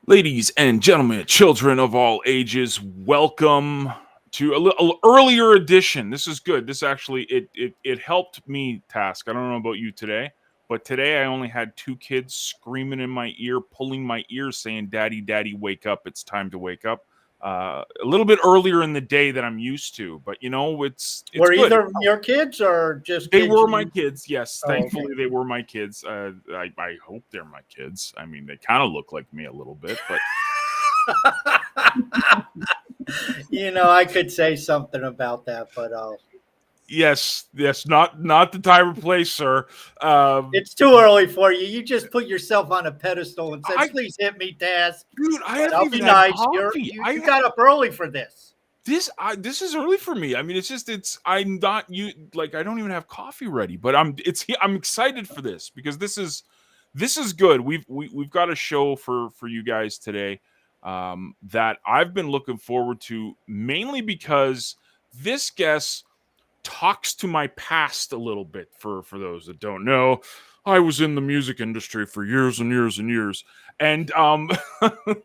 Ladies and gentlemen, children of all ages, welcome to a little earlier edition. This is good. This actually it helped me task. I don't know about you today, but today I only had two kids screaming in my ear, pulling my ear, saying, "Daddy, Daddy, wake up! It's time to wake up." A little bit earlier in the day than I'm used to, but it's Were good. either of them your kids or just They kids were my you? kids. Yes, Oh, okay. thankfully they were my kids. I hope they're my kids. I mean, they kind of look like me a little bit, but I could say something about that, but yes, not the time or place, sir. Um, it's too early for you. You just put yourself on a pedestal and said, I "Please hit me, Task, dude, I and haven't I'll even be had nice." coffee. You got up early for this. This is early for me. I mean, it's I'm not you like I don't even have coffee ready, but I'm excited for this because this is good. We've got a show for you guys today that I've been looking forward to mainly because this guest talks to my past a little bit. For those that don't know, I was in the music industry for years and years and years, and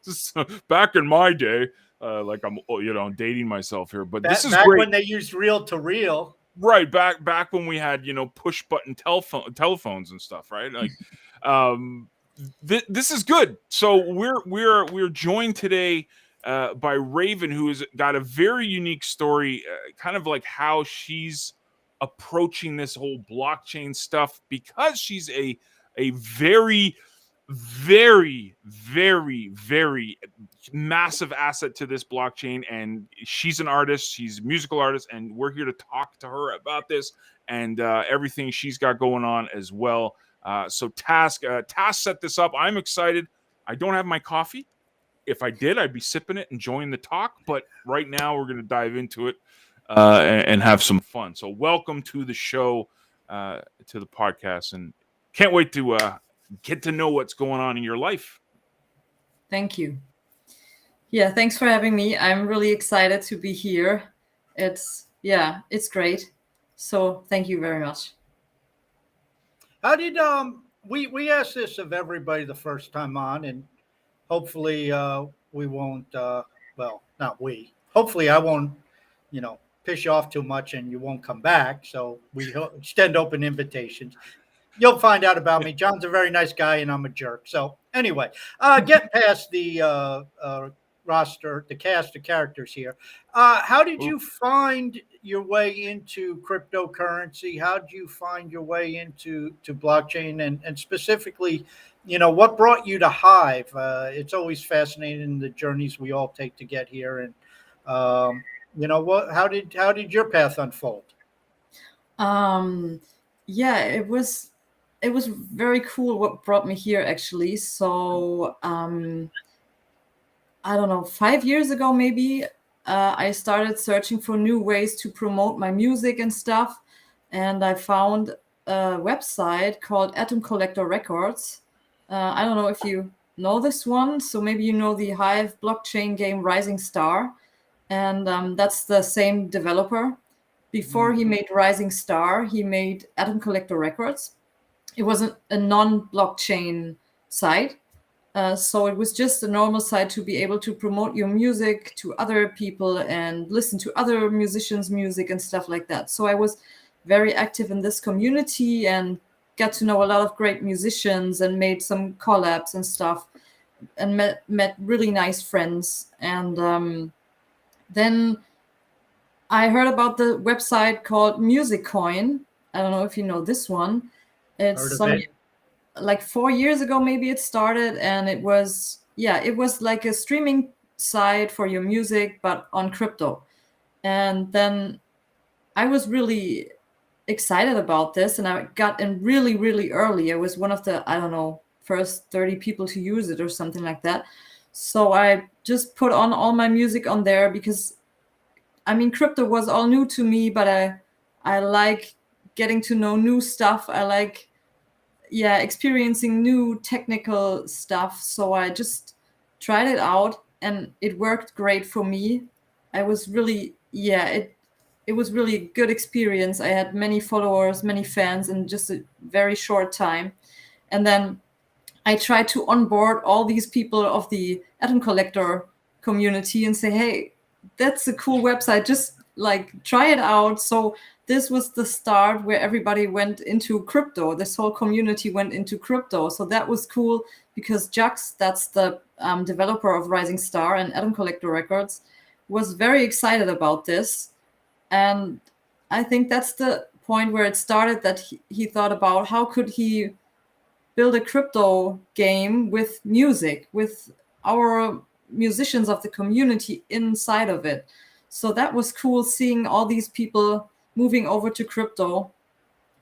so back in my day, like I'm dating myself here, but this is Back great. when they used reel to reel. Right, back when we had push button telephones and stuff, right? Like, um, this is good. So we're joined today by Raven, who has got a very unique story, kind of like how she's approaching this whole blockchain stuff because she's a very very massive asset to this blockchain, and she's an artist, she's a musical artist, and we're here to talk to her about this and everything she's got going on as well. So Task set this up. I'm excited. I don't have my coffee. If I did, I'd be sipping it, enjoying the talk, but right now we're going to dive into it and have some fun. So welcome to the show, to the podcast, and can't wait to get to know what's going on in your life. Thank you. Yeah, thanks for having me. I'm really excited to be here. It's great. So thank you very much. How did we asked this of everybody the first time on, and hopefully we won't. Well, not we. Hopefully I won't. Piss you off too much, and you won't come back. So we extend open invitations. You'll find out about me. John's a very nice guy, and I'm a jerk. So anyway, getting past the roster, the cast of characters here. How did you find your way into cryptocurrency? How did you find your way into blockchain, and specifically, what brought you to Hive? It's always fascinating the journeys we all take to get here, and what? How did your path unfold? Um, yeah, it was very cool what brought me here actually. So I don't know, 5 years ago maybe, I started searching for new ways to promote my music and stuff, and I found a website called Atom Collector Records. I don't know if you know this one, so maybe you know the Hive blockchain game Rising Star, and that's the same developer. Before he made Rising Star, he made Atom Collector Records. It wasn't a non-blockchain site. So it was just a normal site to be able to promote your music to other people and listen to other musicians' music and stuff like that. So I was very active in this community and got to know a lot of great musicians and made some collabs and stuff, and met really nice friends. And then I heard about the website called Music Coin. I don't know if you know this one. It's Heard of some it? like 4 years ago maybe it started, and it was like a streaming site for your music but on crypto. And then I was really excited about this, and I got in really really early. I was one of the, I don't know, first 30 people to use it or something like that. So I just put on all my music on there because I mean crypto was all new to me, but I like getting to know new stuff. I like experiencing new technical stuff. So I just tried it out, and it worked great for me. I was really, it was really a good experience. I had many followers, many fans in just a very short time. And then I tried to onboard all these people of the Atom Collector community and say, hey, that's a cool website. Just like try it out. So this was the start where everybody went into crypto. This whole community went into crypto. So that was cool because Jux, that's the developer of Rising Star and Atom Collector Records, was very excited about this. And I think that's the point where it started, that he thought about how could he build a crypto game with music, with our musicians of the community inside of it. So that was cool seeing all these people moving over to crypto.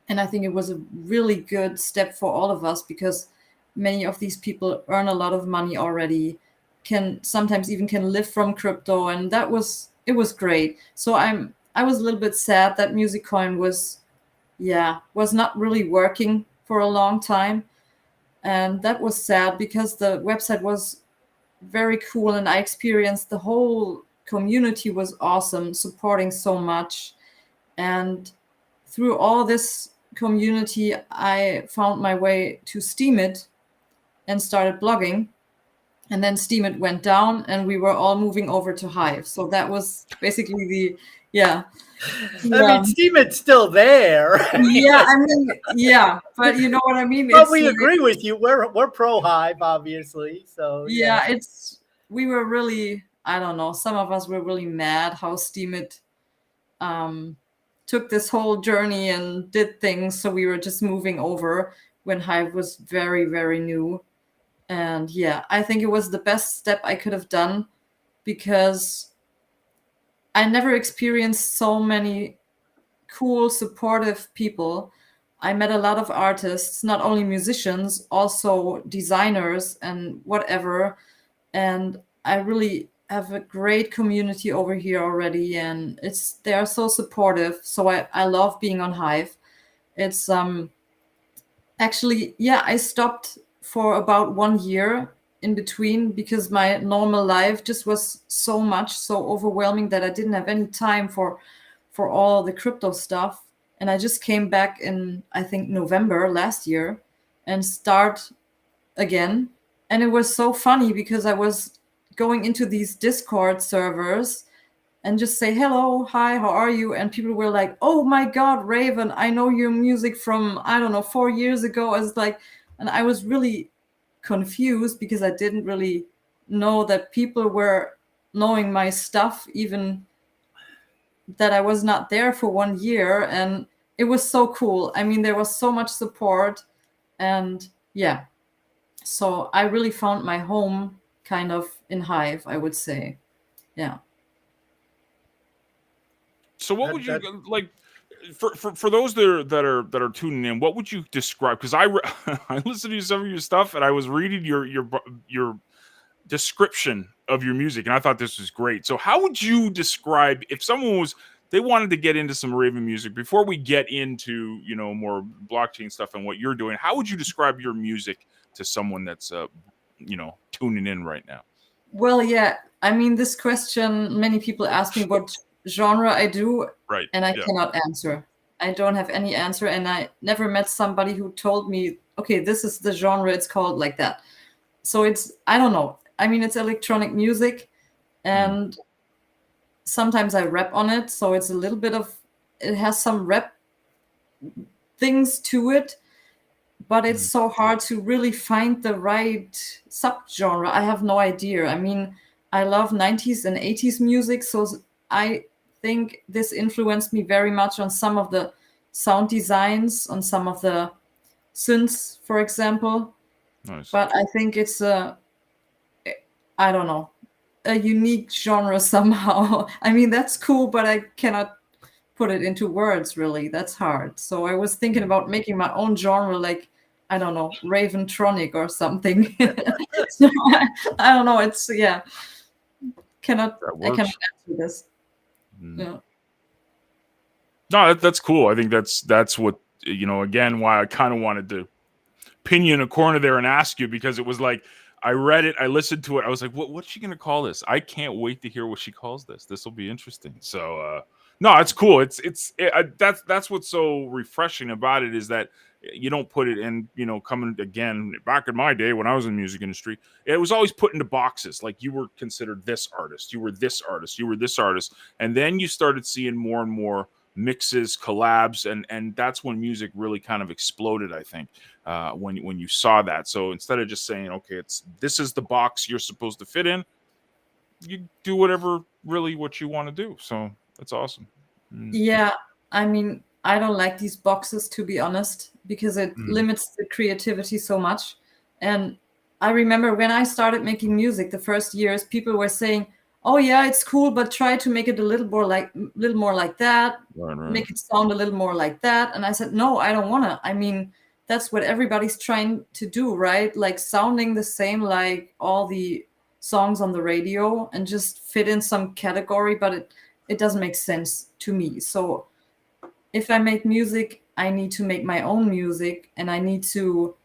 And I think it was a really good step for all of us because many of these people earn a lot of money already, can sometimes even can live from crypto. And it was great. So I was a little bit sad that MusicCoin was not really working for a long time. And that was sad because the website was very cool and I experienced the whole community was awesome, supporting so much. And through all this community, I found my way to Steemit and started blogging. And then Steemit went down and we were all moving over to Hive. So that was basically I mean, Steemit's still there. but you know what I mean. But we agree with you. We're pro Hive, obviously. So we were really, I don't know. Some of us were really mad how Steemit took this whole journey and did things. So we were just moving over when Hive was very, very new. And I think it was the best step I could have done because I never experienced so many cool, supportive people. I met a lot of artists, not only musicians, also designers and whatever. And I really have a great community over here already. And they are so supportive. So I love being on Hive. It's actually, I stopped for about 1 year in between because my normal life just was so overwhelming that I didn't have any time for all the crypto stuff. And I just came back in, I think, November last year and start again. And it was so funny because I was going into these Discord servers and just say, hello, hi, how are you? And people were like, oh my God, Raven, I know your music from, I don't know, 4 years ago. And I was really confused because I didn't really know that people were knowing my stuff, even that I was not there for 1 year. And it was so cool. I mean, there was so much support. And so I really found my home kind of in Hive, I would say. Yeah. So what would you like for those that are tuning in? What would you describe? Because I listened to some of your stuff and I was reading your description of your music and I thought this was great. So how would you describe if someone they wanted to get into some Raven music before we get into more blockchain stuff and what you're doing? How would you describe your music to someone that's tuning in right now? Well, I mean, this question, many people ask me what genre I do, right? And I cannot answer. I don't have any answer, and I never met somebody who told me, okay, this is the genre, it's called like that. So I don't know. I mean, it's electronic music, and sometimes I rap on it, so it's a little bit it has some rap things to it, but it's so hard to really find the right subgenre. I have no idea. I mean, I love 90s and 80s music, so I think this influenced me very much on some of the sound designs, on some of the synths, for example. Nice. But I think it's I don't know, a unique genre somehow. I mean, that's cool, but I cannot put it into words, really. That's hard. So I was thinking about making my own genre, like, I don't know, Raventronic or something. So, I don't know. It's, I cannot answer this. Yeah. No, that's cool. I think that's what, again, why I kind of wanted to pin you in a corner there and ask you, because it was like, I read it, I listened to it, I was like, what's she going to call this? I can't wait to hear what she calls this. This will be interesting. So, no, it's cool. That's what's so refreshing about it, is that You don't put it in, coming again, back in my day when I was in the music industry, it was always put into boxes. Like you were considered this artist, you were this artist, you were this artist. And then you started seeing more and more mixes, collabs, and that's when music really kind of exploded, I think, when you saw that. So instead of just saying, okay, this is the box you're supposed to fit in, you do whatever really what you want to do. So that's awesome. Yeah, I mean, I don't like these boxes, to be honest, because it limits the creativity so much. And I remember when I started making music the first years, people were saying, "Oh yeah, it's cool, but try to make it a little more like that, Right. make it sound a little more like that." And I said, "No, I don't want to. I mean, that's what everybody's trying to do, right? Like sounding the same like all the songs on the radio and just fit in some category, but it doesn't make sense to me. So if I make music, I need to make my own music and I need to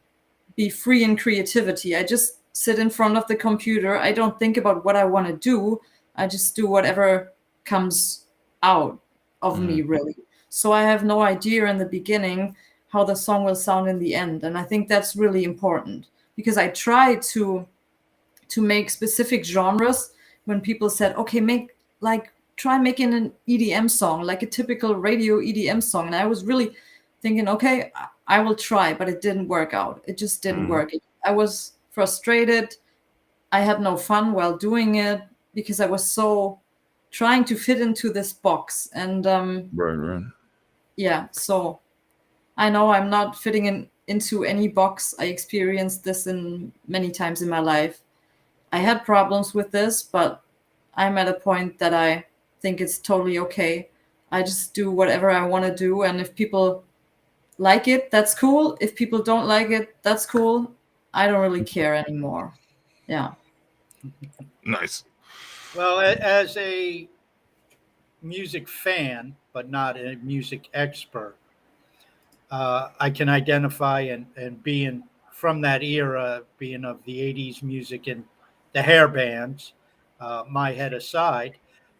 be free in creativity. I just sit in front of the computer. I don't think about what I want to do. I just do whatever comes out of me, really. So I have no idea in the beginning how the song will sound in the end. And I think that's really important because I try to make specific genres. When people said, okay, try making an EDM song, like a typical radio EDM song. And I was really thinking, okay, I will try, but it didn't work out. It just didn't work. I was frustrated. I had no fun while doing it because I was so trying to fit into this box. And Right. yeah, so I know I'm not fitting into any box. I experienced this in many times in my life. I had problems with this, but I'm at a point that I think it's totally okay. I just do whatever I want to do. And if people like it, that's cool. If people don't like it, that's cool. I don't really care anymore. Yeah. Nice. Well, as a music fan, but not a music expert, I can identify and being from that era, being of the 80s music and the hair bands, my head aside.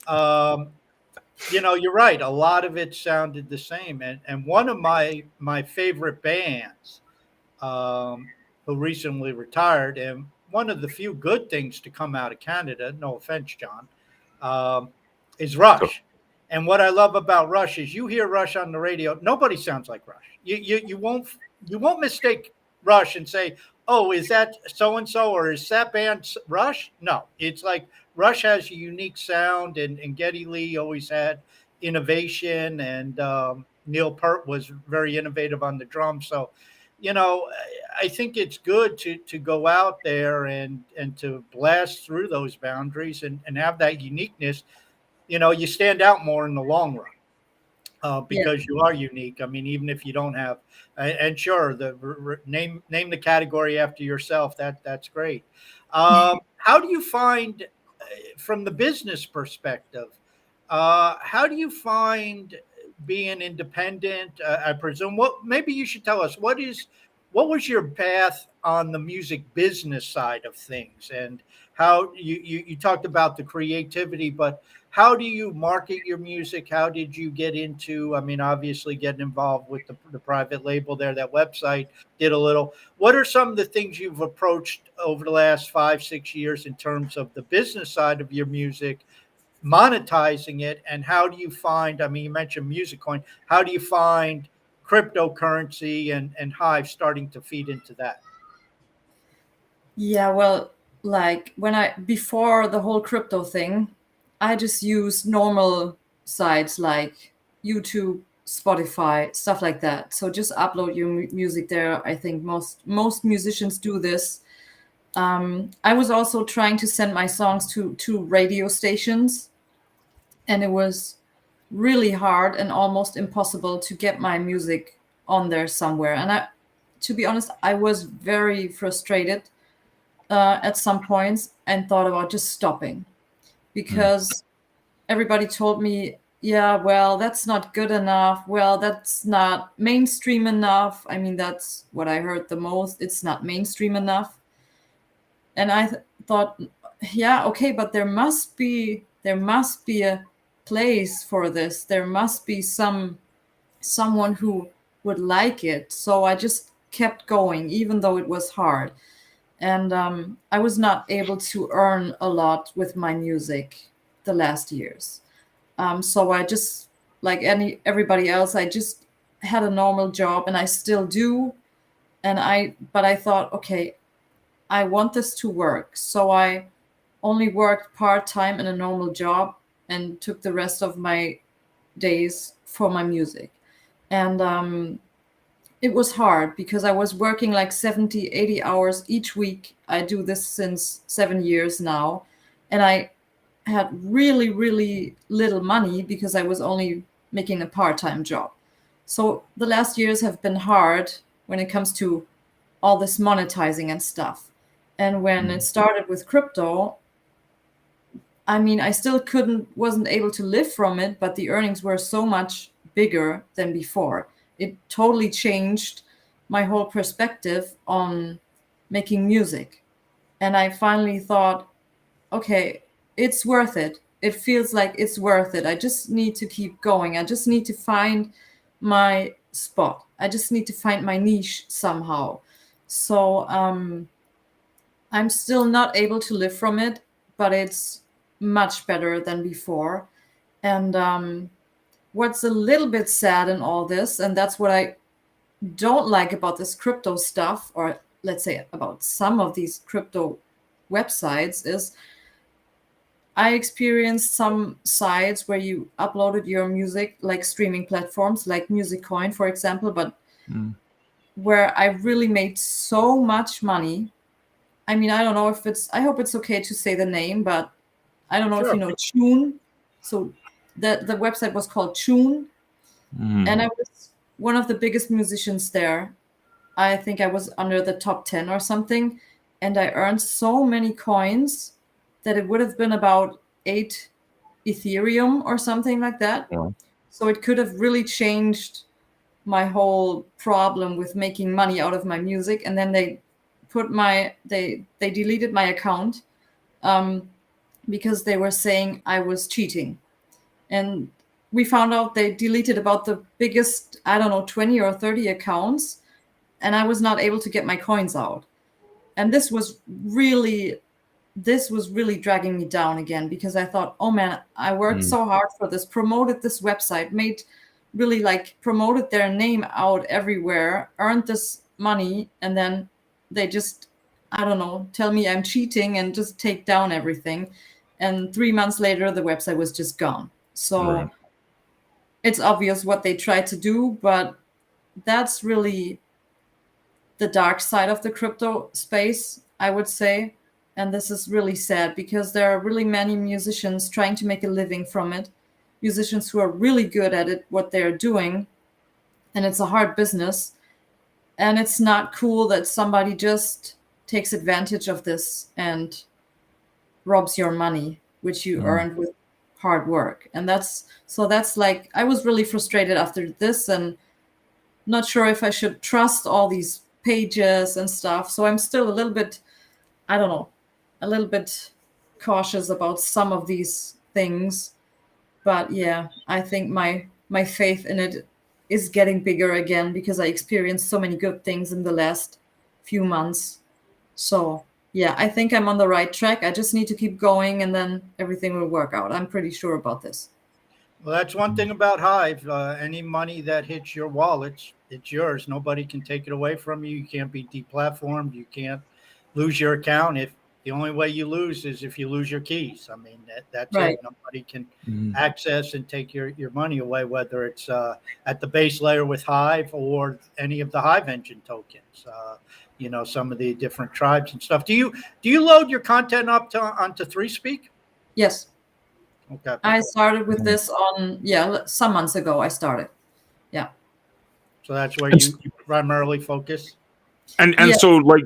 Um, you're right. A lot of it sounded the same. And one of my favorite bands, um, who recently retired, and one of the few good things to come out of Canada, no offense, John, um, is Rush. And what I love about Rush is you hear Rush on the radio, nobody sounds like Rush. You won't mistake Rush and say, "Oh, is that so and so or is that band Rush?" No, it's like Rush has a unique sound, and Geddy Lee always had innovation, and Neil Peart was very innovative on the drums. So, you know, I think it's good to go out there and to blast through those boundaries and have that uniqueness. You stand out more in the long run, Yeah. because you are unique. I mean, even if you don't have, and sure, name the category after yourself. That's great. How do you find, from the business perspective, how do you find being independent? I presume. What maybe you should tell us what was your path on the music business side of things, and how you talked about the creativity, but how do you market your music? How did you get into, I mean, obviously getting involved with the private label there, that website did a little. What are some of the things you've approached over the last 5, 6 years in terms of the business side of your music, monetizing it? And how do you find, I mean, you mentioned Music Coin, how do you find cryptocurrency and Hive starting to feed into that? Yeah, well, like before the whole crypto thing, I just used normal sites like YouTube, Spotify, stuff like that. So just upload your music there. I think most musicians do this. I was also trying to send my songs to radio stations, and it was really hard and almost impossible to get my music on there somewhere. And to be honest, I was very frustrated at some points and thought about just stopping because everybody told me, yeah, well, that's not good enough. Well, that's not mainstream enough. I mean, that's what I heard the most. It's not mainstream enough. And I thought, yeah, okay, but there must be a place for this. There must be someone who would like it. So I just kept going, even though it was hard. And I was not able to earn a lot with my music the last years. So I just, like everybody else, I just had a normal job, and I still do. But I thought, okay, I want this to work. So I only worked part time in a normal job and took the rest of my days for my music. And it was hard because I was working like 70, 80 hours each week. I do this since 7 years now. And I had really, really little money because I was only making a part time job. So the last years have been hard when it comes to all this monetizing and stuff. And when it started with crypto, I mean, I still wasn't able to live from it, but the earnings were so much bigger than before. It totally changed my whole perspective on making music. And I finally thought, okay, it's worth it. It feels like it's worth it. I just need to keep going. I just need to find my spot. I just need to find my niche somehow. So I'm still not able to live from it, but it's much better than before. And what's a little bit sad in all this, and that's what I don't like about this crypto stuff, or let's say about some of these crypto websites, is I experienced some sites where you uploaded your music, like streaming platforms, like Music Coin, for example, but where I really made so much money. I mean, I don't know if I hope it's okay to say the name, but I don't know if Sure. you know Tune. So the website was called Tune, and I was one of the biggest musicians there. I think I was under the top 10 or something, and I earned so many coins that it would have been about 8 Ethereum or something like that. Yeah. So it could have really changed my whole problem with making money out of my music. And then they deleted my account because they were saying I was cheating. And we found out they deleted about the biggest, I don't know, 20 or 30 accounts, and I was not able to get my coins out. And this was really dragging me down again, because I thought, oh man, I worked so hard for this, promoted this website, promoted their name out everywhere, earned this money, and then they just, I don't know, tell me I'm cheating and just take down everything. And 3 months later, the website was just gone. So Right. it's obvious what they tried to do, but that's really the dark side of the crypto space, I would say. And this is really sad, because there are really many musicians trying to make a living from it, musicians who are really good at it, what they're doing. And it's a hard business. And it's not cool that somebody just takes advantage of this and robs your money, which you earned with hard work. And that's like, I was really frustrated after this, and not sure if I should trust all these pages and stuff. So I'm still a little bit, I don't know, a little bit cautious about some of these things. But yeah, I think my faith in it is getting bigger again, because I experienced so many good things in the last few months. So yeah, I think I'm on the right track. I just need to keep going, and then everything will work out. I'm pretty sure about this. Well, that's one thing about Hive. Any money that hits your wallets, it's yours. Nobody can take it away from you. You can't be deplatformed. You can't lose your account. If the only way you lose is if you lose your keys. I mean, that's Right. it. Nobody can access and take your money away, whether it's at the base layer with Hive or any of the Hive engine tokens. Some of the different tribes and stuff. Do you load your content up onto ThreeSpeak? Yes. Okay. I started with this some months ago. I started. Yeah. So that's where And you primarily focus. And Yeah. so like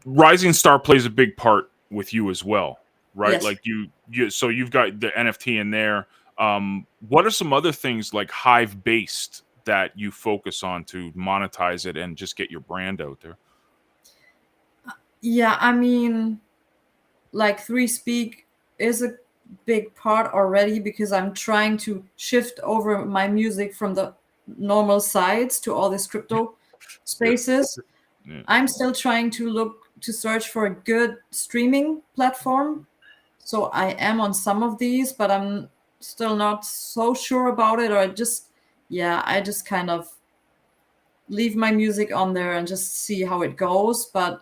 Rising Star plays a big part with you as well, right? Yes. Like so you've got the NFT in there. What are some other things like Hive based that you focus on to monetize it and just get your brand out there? Yeah, I mean, like ThreeSpeak is a big part already, because I'm trying to shift over my music from the normal sites, to all these crypto spaces. Yeah. I'm still trying to search for a good streaming platform. So I am on some of these, but I'm still not so sure about it. Or I just kind of leave my music on there and just see how it goes. But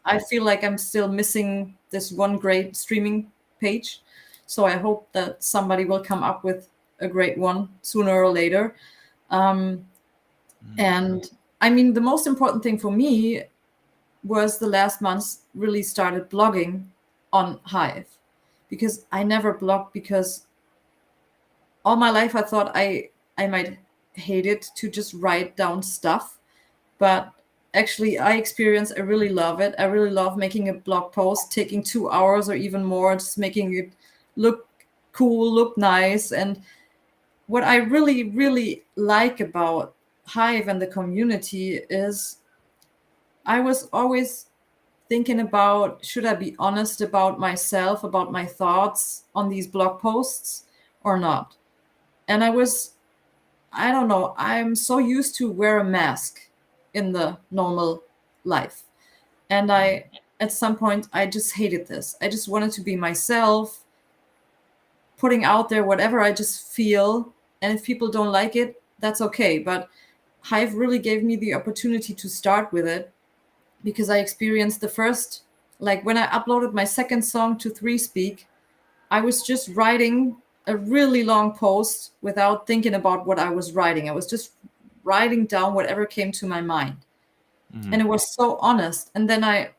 I feel like I'm still missing this one great streaming page. So I hope that somebody will come up with a great one sooner or later. And I mean, the most important thing for me was the last months really started blogging on Hive, because I never blogged, because all my life I thought I might hate it to just write down stuff. But actually I really love it. I really love making a blog post, taking 2 hours or even more, just making it look cool, look nice. And what I really, really like about Hive and the community is I was always thinking about, should I be honest about myself, about my thoughts on these blog posts or not? And I don't know, I'm so used to wear a mask in the normal life. And at some point, I just hated this. I just wanted to be myself, putting out there whatever I just feel. And if people don't like it, that's okay. But Hive really gave me the opportunity to start with it, because I experienced the first, like when I uploaded my second song to 3Speak, I was just writing a really long post without thinking about what I was writing. I was just writing down whatever came to my mind. And it was so honest. And then I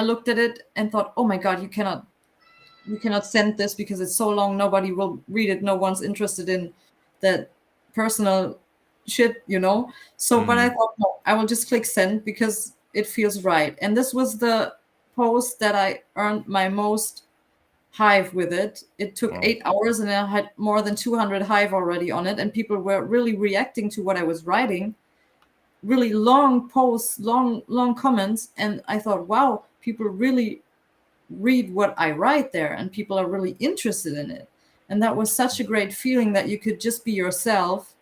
looked at it and thought, oh my God, you cannot send this because it's so long. Nobody will read it. No one's interested in that personal shit, you know? So, but I thought, no, I will just click send because it feels right. And this was the post that I earned my most Hive with it. It took 8 hours and I had more than 200 Hive already on it. And people were really reacting to what I was writing. Really long posts, long comments. And I thought, wow, people really read what I write there and people are really interested in it. And that was such a great feeling that you could just be yourself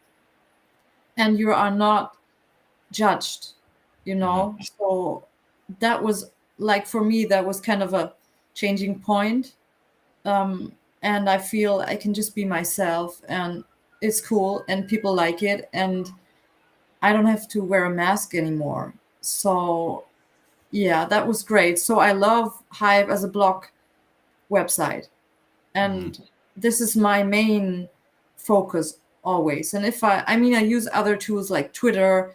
and you are not judged, you know? So that was, like, for me, that was kind of a changing point. And I feel I can just be myself and it's cool and people like it and I don't have to wear a mask anymore. So yeah, that was great. So I love Hive as a blog website. And this is my main focus always. And if I mean, I use other tools like Twitter,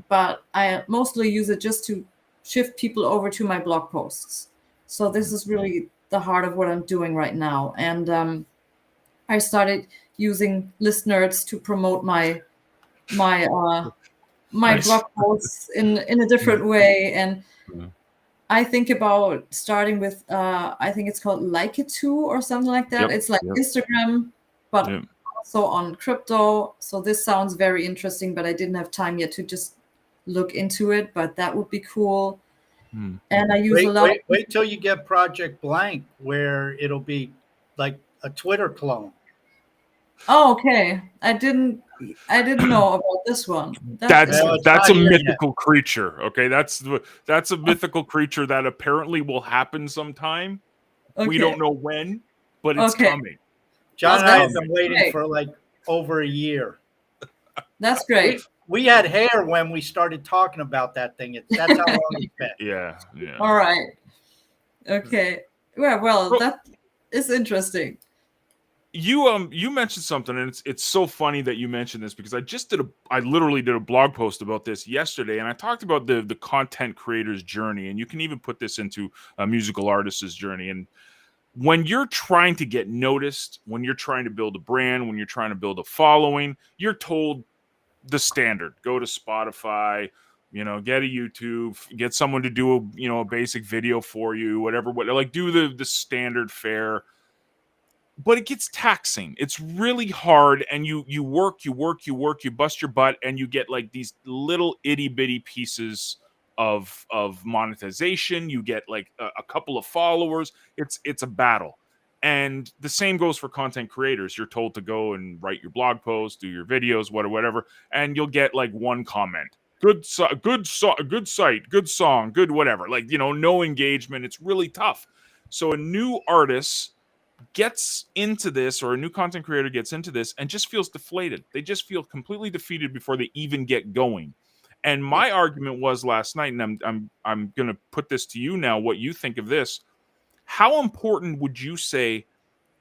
but I mostly use it just to shift people over to my blog posts. So this is really the heart of what I'm doing right now. And I started using Listeners to promote my Nice. blog posts in a different way. And I think about starting with I think it's called Like It Too or something like that. It's like Instagram, but also on crypto. So this sounds very interesting, but I didn't have time yet to just look into it. But that would be cool. And I use a lot. Wait till you get Project Blank, where it'll be like a Twitter clone. Oh, okay. I didn't know about this one. That's not a here yet. mythical creature. Okay, that's a mythical creature that apparently will happen sometime. We Okay. don't know when, but it's coming. John and I have that's been waiting great. for like over a year. That's great. We had hair when we started talking about that thing. That's how long it's been. Yeah. All right. Okay. Well, that is interesting. You mentioned something, and it's so funny that you mentioned this because I literally did a blog post about this yesterday, and I talked about the content creator's journey, and you can even put this into a musical artist's journey. And when you're trying to get noticed, when you're trying to build a brand, when you're trying to build a following, you're told the standard: go to Spotify, get a YouTube, get someone to do a basic video for you, whatever, like do the standard fare. But it gets taxing. It's really hard, and you work, you bust your butt, and you get like these little itty bitty pieces of monetization. You get like a couple of followers. It's a battle, And the same goes for content creators. You're told to go and write your blog posts, do your videos, whatever, and you'll get like one comment. Good site, good song, good whatever. Like, no engagement. It's really tough. So a new artist gets into this, or a new content creator gets into this, and just feels deflated. They just feel completely defeated before they even get going. And my argument was last night, and I'm going to put this to you now, what you think of this. How important would you say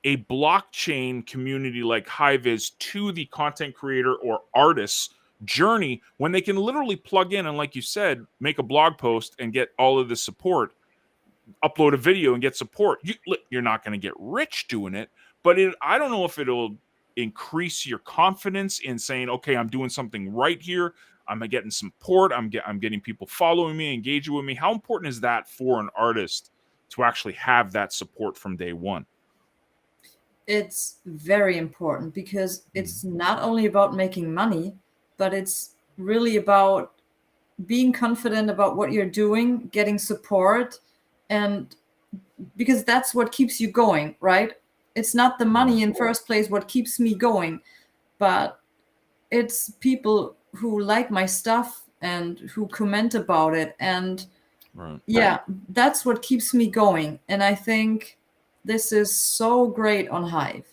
a blockchain community like Hive is to the content creator or artist's journey, when they can literally plug in and, like you said, make a blog post and get all of the support, upload a video and get support? You're not going to get rich doing it, but I don't know if it'll increase your confidence in saying, okay, I'm doing something right here. I'm getting support. I'm getting people following me, engaging with me. How important is that for an artist to actually have that support from day one? It's very important, because it's not only about making money, but it's really about being confident about what you're doing, getting support, and because that's what keeps you going, right? It's not the money in first place what keeps me going, but it's people who like my stuff and who comment about it. And yeah, that's what keeps me going. And I think this is so great on Hive.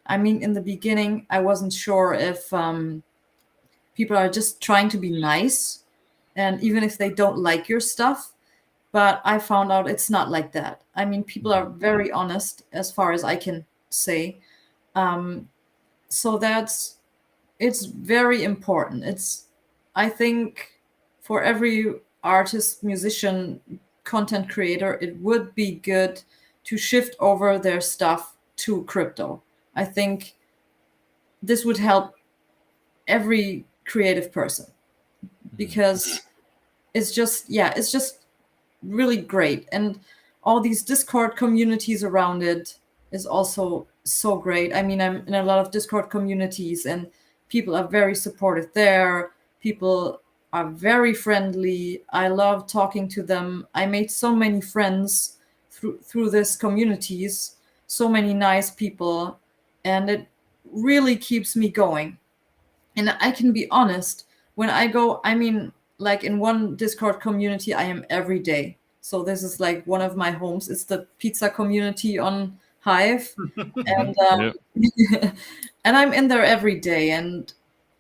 I mean, in the beginning, I wasn't sure if people are just trying to be nice, and even if they don't like your stuff. But I found out it's not like that. I mean, people are very honest, as far as I can say. So it's very important. I think for every artist, musician, content creator, it would be good to shift over their stuff to crypto. I think this would help every creative person, because it's just really great. And all these Discord communities around it is also so great. I mean, I'm in a lot of Discord communities, and people are very supportive there. People are very friendly. I love talking to them. I made so many friends through these communities, so many nice people, and it really keeps me going. And I can be honest, when I go, I mean, like in one Discord community, I am every day. So this is like one of my homes. It's the pizza community on Hive. And and I'm in there every day. And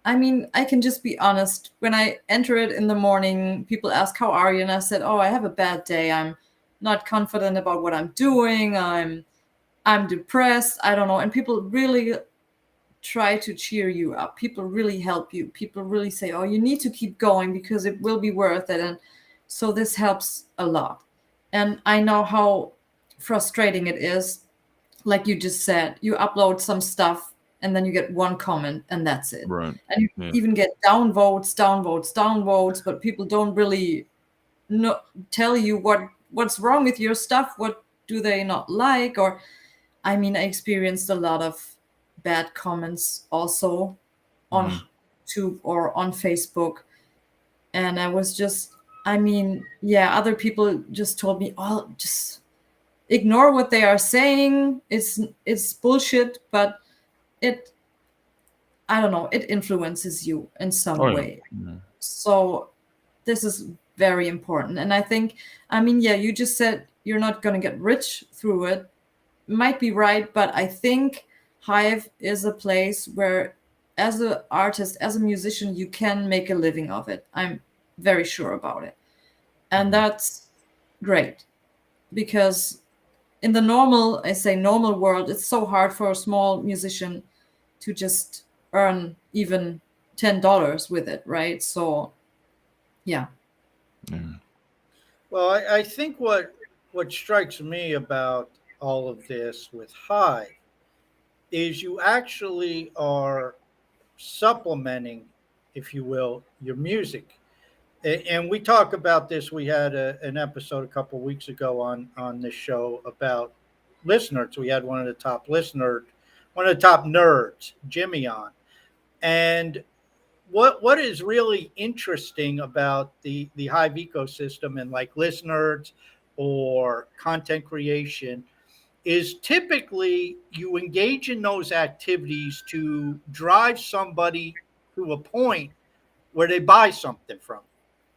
I mean, I can just be honest. When I enter it in the morning, people ask, how are you? And I said, oh, I have a bad day. I'm not confident about what I'm doing. I'm depressed. I don't know. And people really try to cheer you up. People really help you. People really say, oh, you need to keep going because it will be worth it. And so this helps a lot. And I know how frustrating it is. Like you just said, you upload some stuff and then you get one comment and that's it. Right. And you even get downvotes, but people don't really tell you what's wrong with your stuff. What do they not like? Or, I mean, I experienced a lot of bad comments also on YouTube or on Facebook. And I was just, I mean, yeah, other people just told me, oh, just ignore what they are saying. It's bullshit, but I don't know, it influences you in some way. Yeah. So this is very important. And I think, I mean, yeah, you just said you're not going to get rich through it. Might be right, but I think Hive is a place where, as an artist, as a musician, you can make a living of it. I'm very sure about it. And that's great, because in the normal world, it's so hard for a small musician to just earn even $10 with it, right? So, yeah. Well, I think what strikes me about all of this with Hive is you actually are supplementing, if you will, your music. And we talk about this. We had an episode a couple of weeks ago on this show about listeners. We had one of the top nerds, Jimmy, on. And what is really interesting about the Hive ecosystem and like listeners or content creation is typically you engage in those activities to drive somebody to a point where they buy something from you.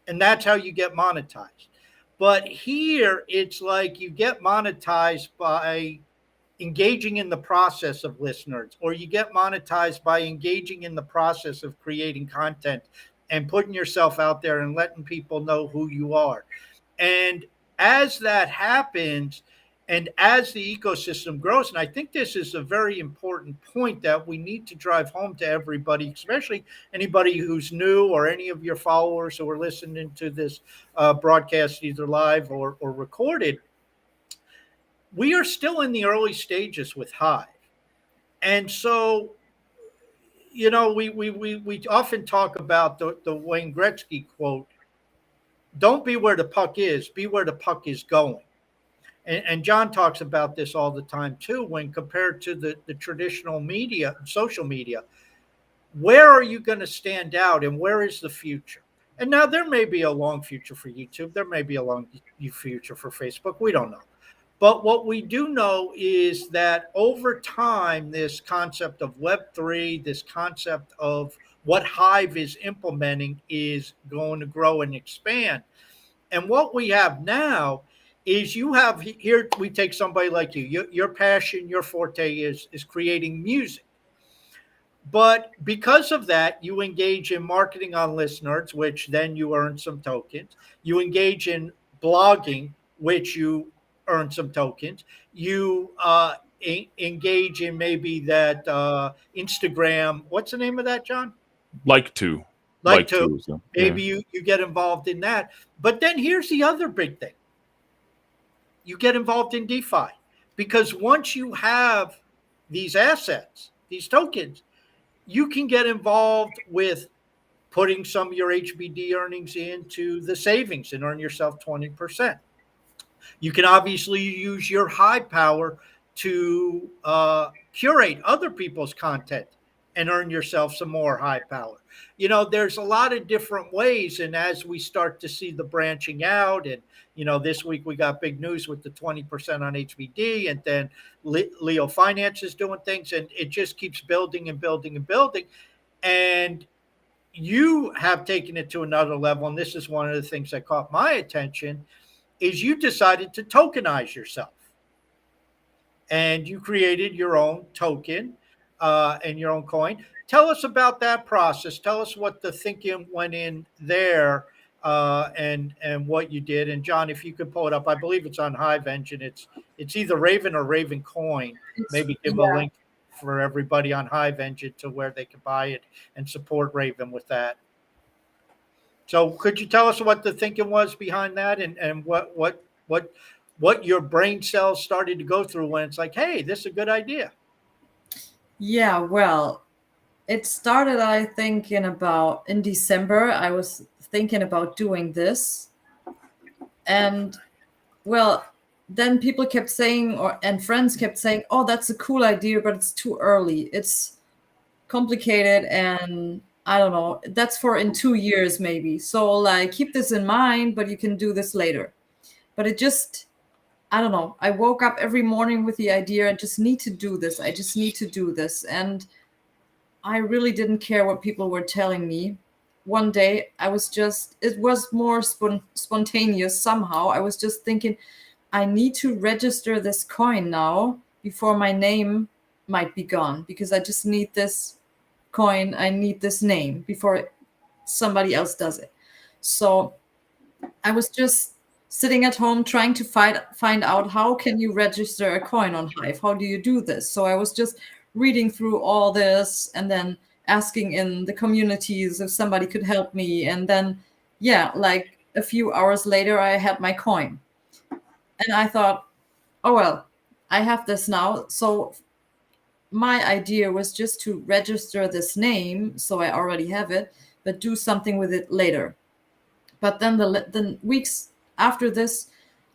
And that's how you get monetized. But here it's like you get monetized by engaging in the process of listeners, or you get monetized by engaging in the process of creating content and putting yourself out there and letting people know who you are. And as that happens, and as the ecosystem grows, and I think this is a very important point that we need to drive home to everybody, especially anybody who's new or any of your followers who are listening to this broadcast, either live or recorded. We are still in the early stages with Hive. And so, we often talk about the Wayne Gretzky quote, don't be where the puck is, be where the puck is going. And John talks about this all the time too, when compared to the traditional media, social media. Where are you going to stand out and where is the future? And now there may be a long future for YouTube. There may be a long future for Facebook. We don't know. But what we do know is that over time, this concept of Web3, this concept of what Hive is implementing is going to grow and expand. And what we have now is you have here, we take somebody like you, your passion, your forte is creating music. But because of that, you engage in marketing on Listeners, which then you earn some tokens. You engage in blogging, which you earn some tokens. You engage in maybe that Instagram. What's the name of that, John? Like to. So, maybe you get involved in that. But then here's the other big thing. You get involved in DeFi, because once you have these assets, these tokens, you can get involved with putting some of your HBD earnings into the savings and earn yourself 20%. You can obviously use your Hive power to curate other people's content and earn yourself some more Hive power. There's a lot of different ways. And as we start to see the branching out, and, this week we got big news with the 20% on HBD, and then Leo Finance is doing things, and it just keeps building and building and building. And you have taken it to another level. And this is one of the things that caught my attention, is you decided to tokenize yourself. And you created your own token and your own coin. Tell us about that process. Tell us what the thinking went in there and what you did. And John, if you could pull it up, I believe it's on Hive Engine. It's either Raven or Raven Coin. Maybe give a link for everybody on Hive Engine to where they can buy it and support Raven with that. So could you tell us what the thinking was behind that, and what your brain cells started to go through when it's like, hey, this is a good idea? Yeah, well, it started, I think, in December. I was thinking about doing this. And, well, then people kept saying, and friends kept saying, oh, that's a cool idea, but it's too early. It's complicated, and I don't know, that's for in 2 years maybe. So like, keep this in mind, but you can do this later. But it just, I don't know. I woke up every morning with the idea, I just need to do this. I just need to do this. And I really didn't care what people were telling me. One day it was more spontaneous somehow. I was just thinking, I need to register this coin now before my name might be gone, because I just need this coin. I need this name before somebody else does it. So I was just sitting at home trying to find out, how can you register a coin on Hive? How do you do this? So I was just reading through all this and then asking in the communities if somebody could help me. And then, like a few hours later, I had my coin. And I thought, oh, well, I have this now. So my idea was just to register this name, so I already have it, but do something with it later. But then the weeks after this,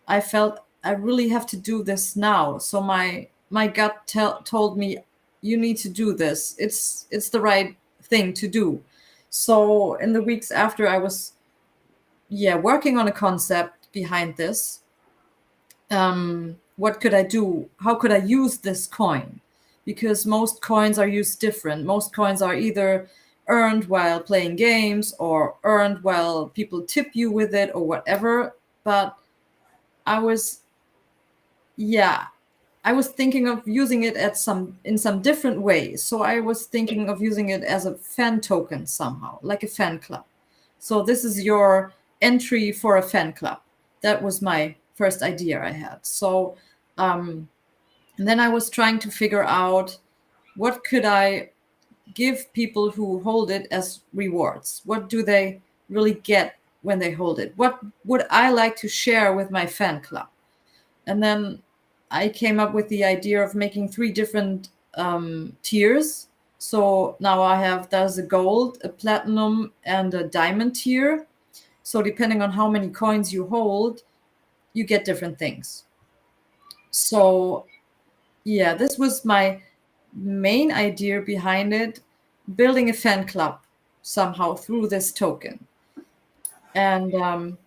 I felt I really have to do this now. So my gut told me, you need to do this. It's the right thing to do. So in the weeks after, I was working on a concept behind this. what could I do? How could I use this coin? Because most coins are used different. Most coins are either earned while playing games or earned while people tip you with it or whatever. But I was, yeah, I was thinking of using it in some different ways. So I was thinking of using it as a fan token somehow, like a fan club. So this is your entry for a fan club. That was my first idea I had. So and then I was trying to figure out what could I give people who hold it as rewards. What do they really get when they hold it? What would I like to share with my fan club? And then I came up with the idea of making 3 different tiers. So now there's a gold, a platinum, and a diamond tier. So depending on how many coins you hold, you get different things. So yeah, this was my main idea behind it, building a fan club somehow through this token. And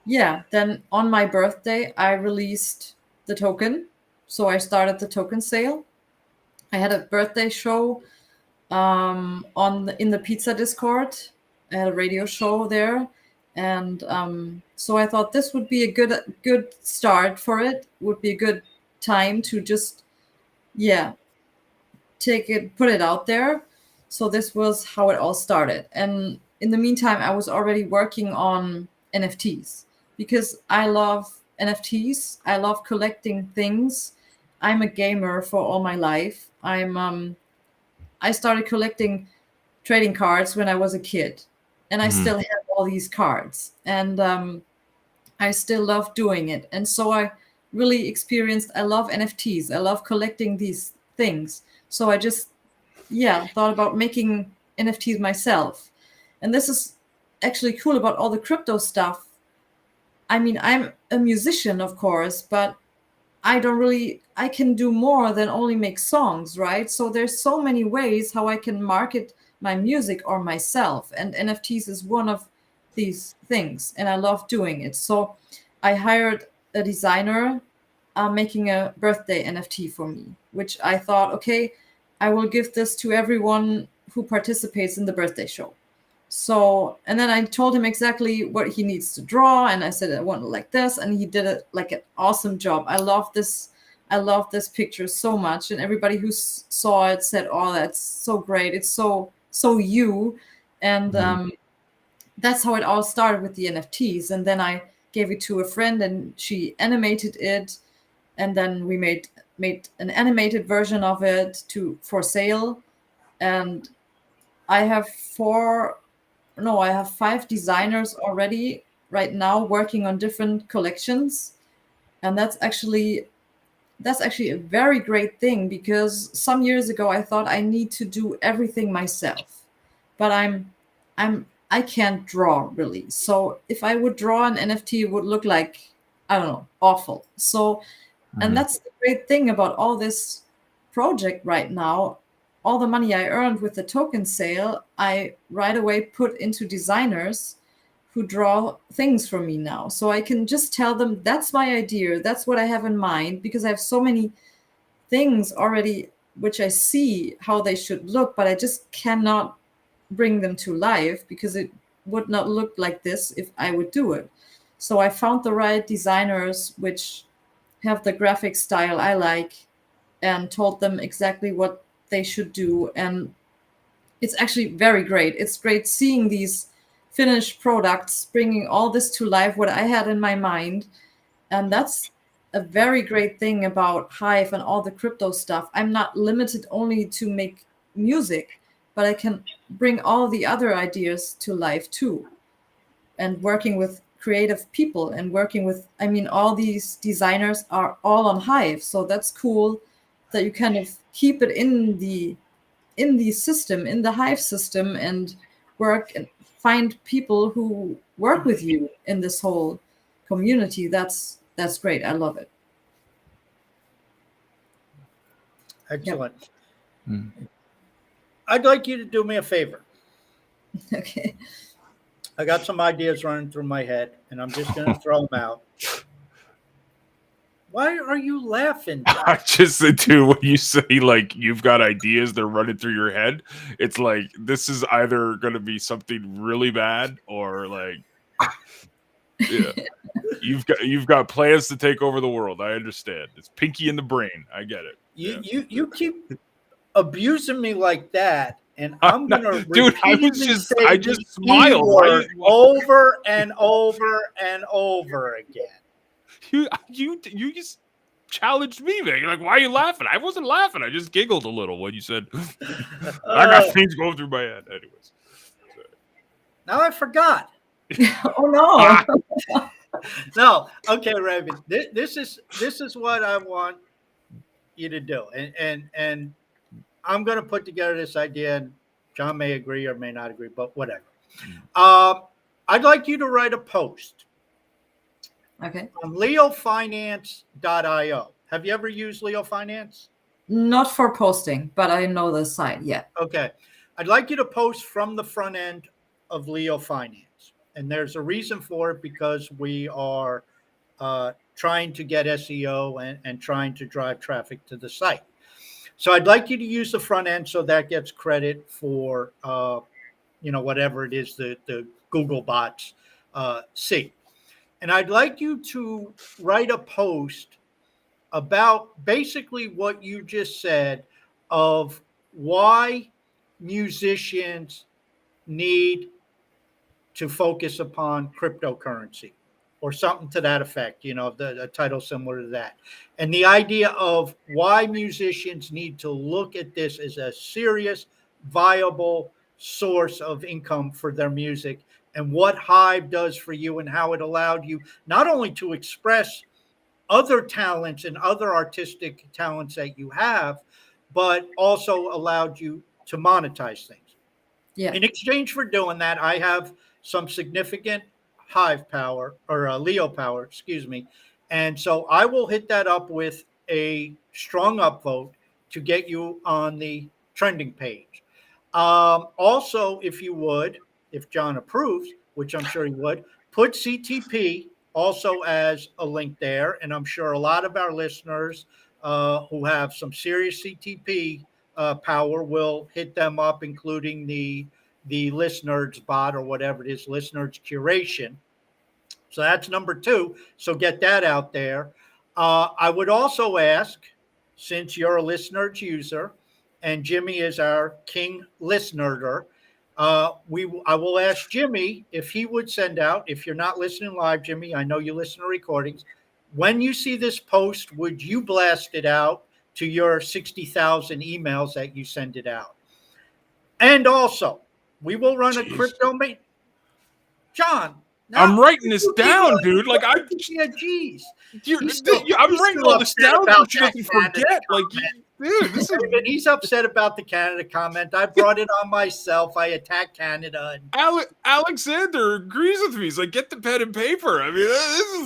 yeah, then on my birthday, I released the token. So I started the token sale. I had a birthday show in the pizza Discord. I had a radio show there, and so I thought this would be a good start for it. Would be a good time to just put it out there. So this was how it all started. And in the meantime, I was already working on NFTs because I love NFTs. I love collecting things. I'm a gamer for all my life. I started collecting trading cards when I was a kid, and I still have all these cards, and I still love doing it. And so I really experienced. I love NFTs. I love collecting these things. So I just thought about making NFTs myself. And this is actually cool about all the crypto stuff. I mean, I'm a musician, of course, but I can do more than only make songs, right? So there's so many ways how I can market my music or myself. And NFTs is one of these things. And I love doing it. So I hired a designer making a birthday NFT for me, which I thought, okay, I will give this to everyone who participates in the birthday show. So, and then I told him exactly what he needs to draw, and I said I want it like this, and he did it like an awesome job. I love this picture so much, and everybody who saw it said, "Oh, that's so great! It's so you." And that's how it all started with the NFTs. And then I gave it to a friend, and she animated it, and then we made an animated version of it for sale. And I have 5 designers already right now working on different collections. And that's actually a very great thing, because some years ago I thought I need to do everything myself. But I can't draw really. So if I would draw an NFT, it would look like, I don't know, awful. So and that's the great thing about all this project right now. All the money I earned with the token sale, I right away put into designers who draw things for me now. So I can just tell them, that's my idea. That's what I have in mind, because I have so many things already which I see how they should look, but I just cannot bring them to life because it would not look like this if I would do it. So I found the right designers which have the graphic style I like, and told them exactly what they should do. And it's actually very great. It's great seeing these finished products, bringing all this to life, what I had in my mind. And that's a very great thing about Hive and all the crypto stuff. I'm not limited only to make music, but I can bring all the other ideas to life too. And working with creative people and working with, I mean, all these designers are all on Hive. So that's cool that you kind of keep it in the system, in the Hive system, and work and find people who work with you in this whole community. That's great. I love it. Excellent. I'd like you to do me a favor. Okay. I got some ideas running through my head, and I'm just going to throw them out. Why are you laughing, I John? just do when you say like you've got ideas they're running through your head. It's like this is either going to be something really bad or like yeah. You've got plans to take over the world. I understand. It's pinky in the brain. I get it. Yeah. You keep abusing me like that, and I'm I'm not, gonna dude, repeatedly I say just the E smiled. word over and over and over again. You just challenged me, man. You're like, why are you laughing? I wasn't laughing. I just giggled a little when you said I got things going through my head. Anyways. Now I forgot. Oh no. Ah, No, okay, Raven. This is what I want you to do, and I'm going to put together this idea, and John may agree or may not agree, but whatever. I'd like you to write a post Okay. on leofinance.io. Have you ever used Leo Finance? Not for posting, but I know the site. Yeah. Okay. I'd like you to post from the front end of Leo Finance. And there's a reason for it because we are trying to get SEO and trying to drive traffic to the site. So I'd like you to use the front end so that gets credit for, whatever it is the Google bots see. And I'd like you to write a post about basically what you just said of why musicians need to focus upon cryptocurrency or something to that effect, the title similar to that. And the idea of why musicians need to look at this as a serious, viable source of income for their music and what Hive does for you and how it allowed you not only to express other talents and other artistic talents that you have, but also allowed you to monetize things. Yeah. In exchange for doing that, I have some significant Hive power or Leo power, excuse me. And so I will hit that up with a strong upvote to get you on the trending page. Also, if you would, if John approves, which I'm sure he would, put CTP also as a link there. And I'm sure a lot of our listeners who have some serious CTP power will hit them up, including the Listeners bot or whatever it is, Listeners curation. So that's number 2. So get that out there. I would also ask, since you're a Listeners user and Jimmy is our king listener, I will ask Jimmy if he would send out, if you're not listening live, Jimmy, I know you listen to recordings. When you see this post, would you blast it out to your 60,000 emails that you send it out? And also, we will run a crypto mate. John, I'm writing this down, dude. Like yeah, geez. I'm writing all this down so she doesn't forget. Like, dude, this is he's upset about the Canada comment. I brought it on myself. I attacked Canada. And Alexander agrees with me. He's like, get the pen and paper. I mean,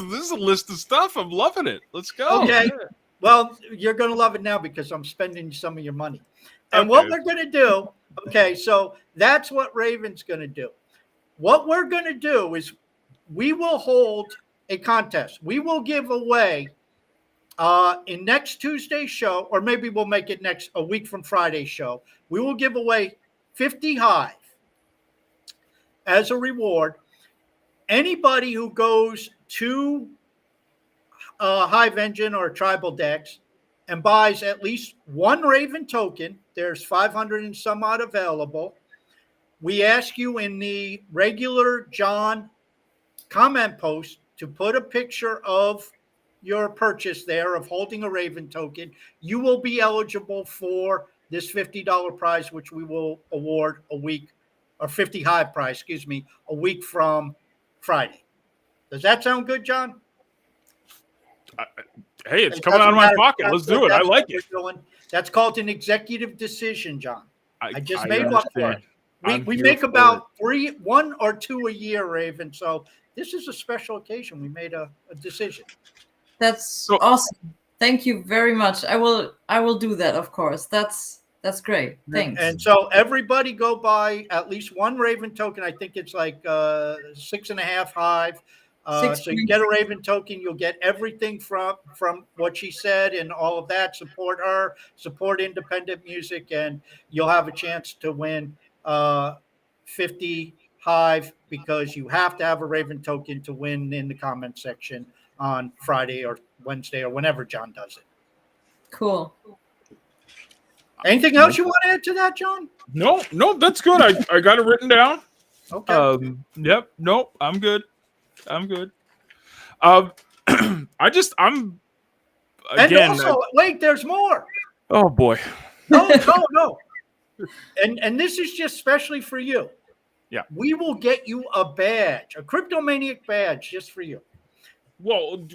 this is a list of stuff. I'm loving it. Let's go. Okay. Yeah. Well, you're going to love it now because I'm spending some of your money. And what we're going to do, okay, so that's what Raven's going to do. What we're going to do is we will hold a contest. We will give away in next Tuesday's show, or maybe we'll make it a week from Friday's show. We will give away 50 Hive as a reward. Anybody who goes to Hive Engine or Tribal Dex and buys at least one Raven token, there's 500 and some odd available. We ask you in the regular John comment post to put a picture of your purchase there of holding a Raven token. You will be eligible for this $50 prize, which we will award a week, or 50 Hive prize, excuse me, a week from Friday. Does that sound good, John? Hey, it's coming out of my pocket. Let's do it. I like it. That's called an executive decision, John. I just made one for it. We make about 1 or 2 a year, Raven. So this is a special occasion. We made a decision. That's awesome. Thank you very much. I will do that, of course. That's great. Thanks. And so everybody go buy at least one Raven token. I think it's like 6.5 Hive. So you get a Raven token. You'll get everything from what she said and all of that. Support her, support independent music, and you'll have a chance to win 50 Hive, because you have to have a Raven token to win in the comment section on Friday or Wednesday or whenever John does it. Cool. Anything else you want to add to that, John? No, that's good. I got it written down. Okay. Yep. Nope. I'm good. I'm and again. Also, wait, there's more. Oh boy. No. And this is just specially for you. Yeah. We will get you a badge, a CryptoManiac badge, just for you. Well,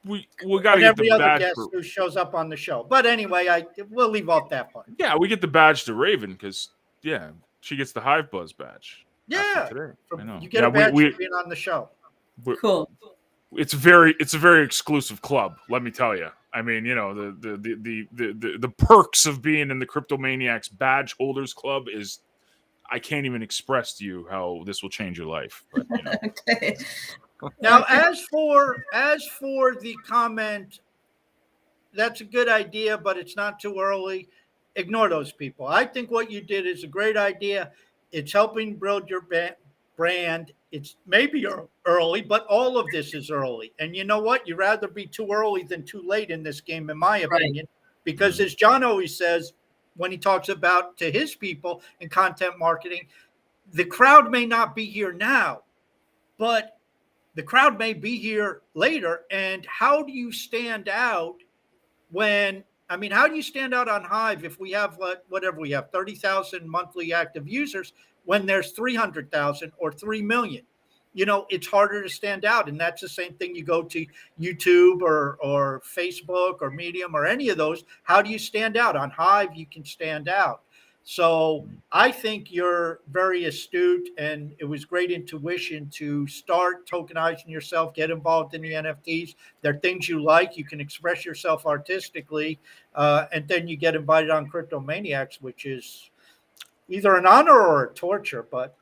we got to get every the other badge guest who shows up on the show. But anyway, we'll leave off that part. Yeah, we get the badge to Raven because she gets the Hive Buzz badge. Yeah, today. I know. You get a badge for being on the show. Cool. It's a very exclusive club. Let me tell you. I mean, the perks of being in the CryptoManiacs badge holders club is, I can't even express to you how this will change your life. But, Okay. Now, as for the comment, that's a good idea, but it's not too early. Ignore those people. I think what you did is a great idea. It's helping build your brand. It's maybe early, but all of this is early. And you know what? You'd rather be too early than too late in this game, in my opinion, because as John always says, when he talks about to his people in content marketing, the crowd may not be here now, but the crowd may be here later. And how do you stand out how do you stand out on Hive if we have whatever we have, 30,000 monthly active users when there's 300,000 or 3 million? It's harder to stand out. And that's the same thing. You go to YouTube or Facebook or Medium or any of those. How do you stand out? On Hive, you can stand out. So I think you're very astute, and it was great intuition to start tokenizing yourself, get involved in the NFTs. They're things you like. You can express yourself artistically, and then you get invited on CryptoManiacs, which is either an honor or a torture. But,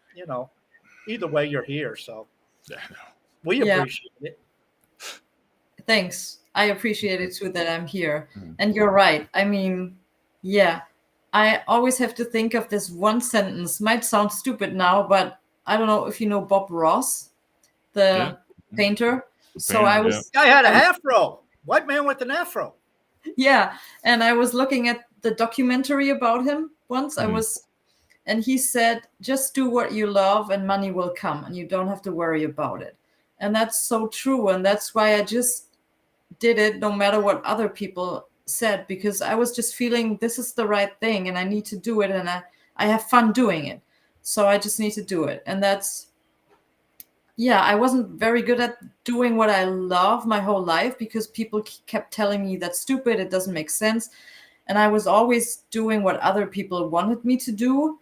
either way, you're here. So we appreciate it. Thanks. I appreciate it too that I'm here. And you're right. I mean, I always have to think of this one sentence. Might sound stupid now, but I don't know if you know Bob Ross, the painter. Guy had a afro. White man with an afro. Yeah, and I was looking at the documentary about him once. And he said, just do what you love and money will come and you don't have to worry about it. And that's so true. And that's why I just did it no matter what other people said, because I was just feeling this is the right thing and I need to do it, and I have fun doing it. So I just need to do it. And that's, I wasn't very good at doing what I love my whole life because people kept telling me that's stupid, it doesn't make sense. And I was always doing what other people wanted me to do.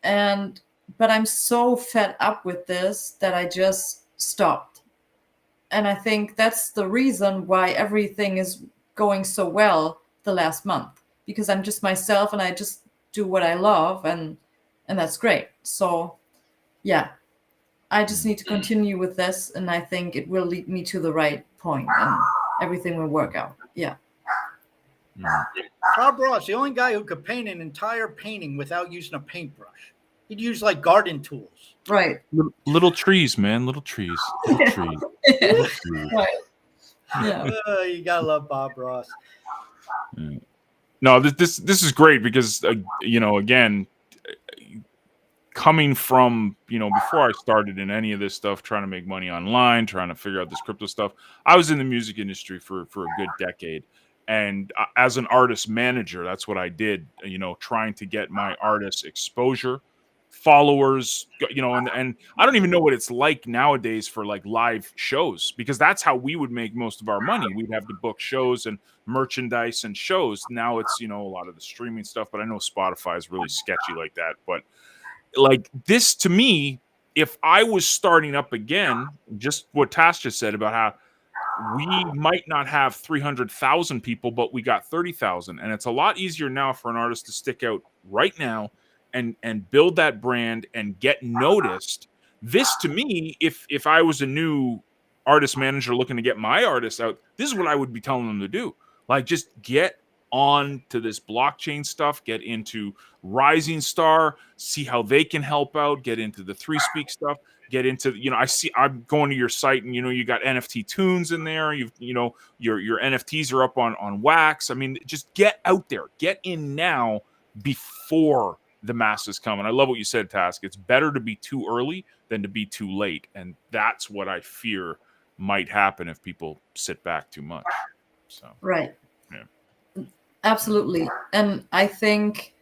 But I'm so fed up with this that I just stopped. And I think that's the reason why everything is going so well the last month, because I'm just myself and I just do what I love, and that's great. So I just need to continue with this, and I think it will lead me to the right point and everything will work out. Bob Ross, the only guy who could paint an entire painting without using a paintbrush. He'd use like garden tools. Right. Little trees, man. Little trees. Little trees. Little trees. Right. Yeah. You gotta love Bob Ross. No, this is great because again, coming from before I started in any of this stuff, trying to make money online, trying to figure out this crypto stuff, I was in the music industry for a good decade, and as an artist manager, that's what I did. Trying to get my artists exposure, followers, and I don't even know what it's like nowadays for like live shows, because that's how we would make most of our money. We'd have to book shows and merchandise and shows. Now it's a lot of the streaming stuff, but I know Spotify is really sketchy like that. But like this, to me, if I was starting up again, just what Tash just said about how we might not have 300,000 people, but we got 30,000, and it's a lot easier now for an artist to stick out right now and build that brand and get noticed This to me, if I was a new artist manager looking to get my artists out, this is what I would be telling them to do. Like, just get on to this blockchain stuff, get into Rising Star, see how they can help out, get into the Three Speak stuff, get into, I'm going to your site, and you got NFT tunes in there. Your NFTs are up on Wax. I mean, just get out there, get in now before the masses come. And I love what you said, Task. It's better to be too early than to be too late. And that's what I fear might happen if people sit back too much. So Right. yeah. Absolutely. And I think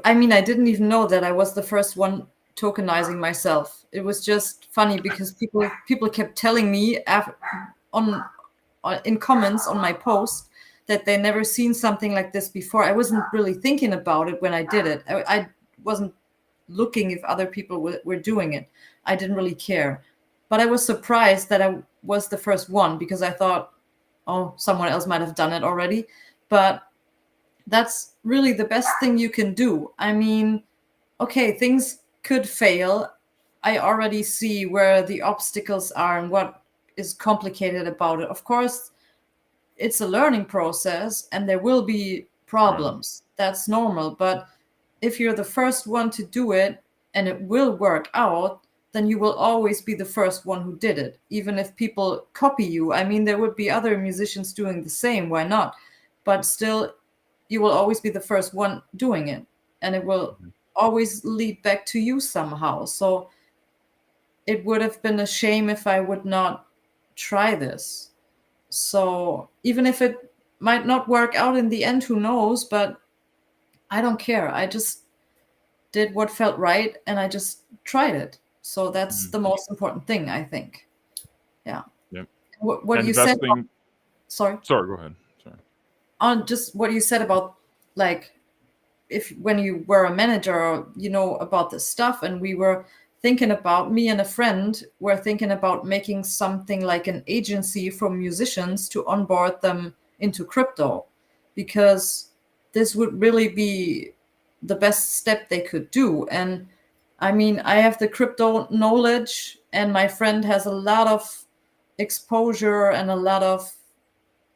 I didn't even know that I was the first one tokenizing myself. It was just funny because people kept telling me in comments on my post that they never seen something like this before. I wasn't really thinking about it when I did it. I wasn't looking if other people were doing it. I didn't really care. But I was surprised that I was the first one, because I thought, oh, someone else might have done it already. But that's really the best thing you can do. I mean, okay, things could fail. I already see where the obstacles are and what is complicated about it. Of course, it's a learning process and there will be problems. That's normal. But if you're the first one to do it and it will work out, then you will always be the first one who did it. Even if people copy you, I mean, there would be other musicians doing the same. Why not? But still, you will always be the first one doing it. And it will always lead back to you somehow. So it would have been a shame if I would not try this. So even if it might not work out in the end, who knows? But I don't care. I just did what felt right and I just tried it. So that's the most important thing, I think. Yeah. Yep. What you said. Sorry, go ahead. Sorry. On just what you said about, like, when you were a manager, about this stuff, and we were thinking about, me and a friend were thinking about making something like an agency for musicians to onboard them into crypto, because this would really be the best step they could do. And I mean, I have the crypto knowledge and my friend has a lot of exposure and a lot of,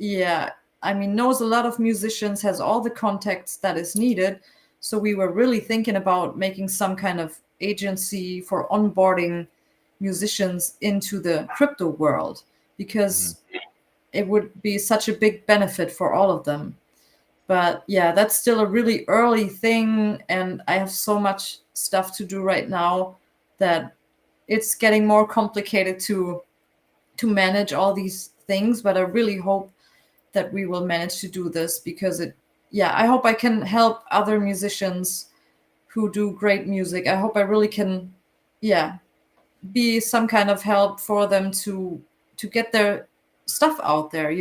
knows a lot of musicians, has all the contacts that is needed. So we were really thinking about making some kind of agency for onboarding musicians into the crypto world, because it would be such a big benefit for all of them. But yeah, that's still a really early thing. And I have so much stuff to do right now that it's getting more complicated to manage all these things. But I really hope that we will manage to do this, because I hope I can help other musicians who do great music. I hope I really can, be some kind of help for them to get their stuff out there,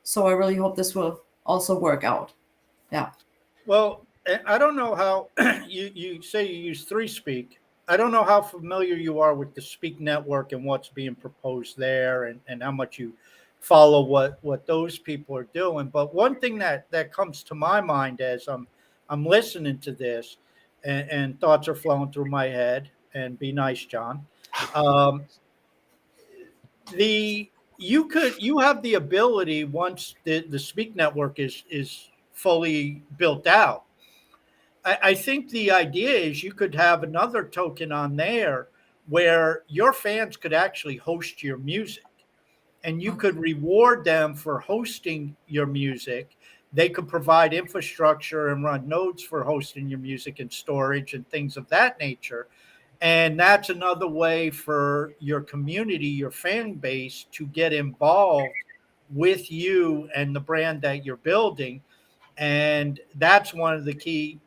So I really hope this will also work out. Yeah. Well, I don't know how you say you use Three Speak. I don't know how familiar you are with the Speak Network and what's being proposed there, and how much you follow what those people are doing. But one thing that comes to my mind as I'm listening to this, and thoughts are flowing through my head. And be nice, John. You have the ability, once the Speak Network is fully built out. I think the idea is you could have another token on there where your fans could actually host your music, and you could reward them for hosting your music. They could provide infrastructure and run nodes for hosting your music and storage and things of that nature. And that's another way for your community, your fan base, to get involved with you and the brand that you're building. And that's one of the key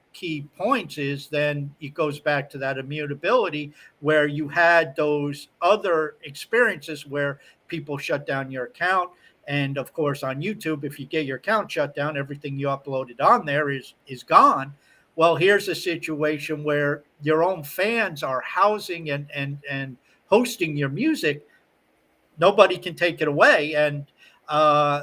points. Is then it goes back to that immutability, where you had those other experiences where people shut down your account. And of course, on YouTube, if you get your account shut down, everything you uploaded on there is gone. Well, here's a situation where your own fans are housing and hosting your music. Nobody can take it away. And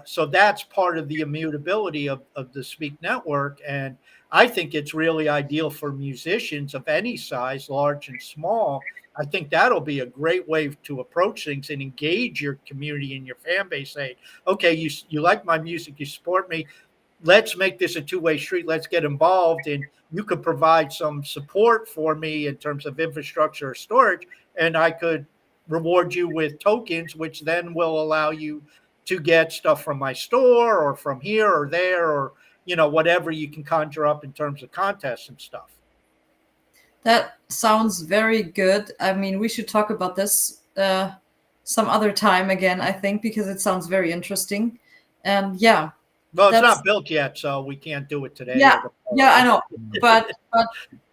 so that's part of the immutability of the Speak Network. And I think it's really ideal for musicians of any size, large and small, I think that'll be a great way to approach things and engage your community and your fan base. Saying, okay, you like my music, you support me. Let's make this a two-way street. Let's get involved, and you could provide some support for me in terms of infrastructure or storage, and I could reward you with tokens, which then will allow you to get stuff from my store or from here or there, or whatever you can conjure up in terms of contests and stuff. That sounds very good. I mean, we should talk about this some other time again, I think, because it sounds very interesting. And yeah. Well, it's not built yet, so we can't do it today. Yeah, I know. But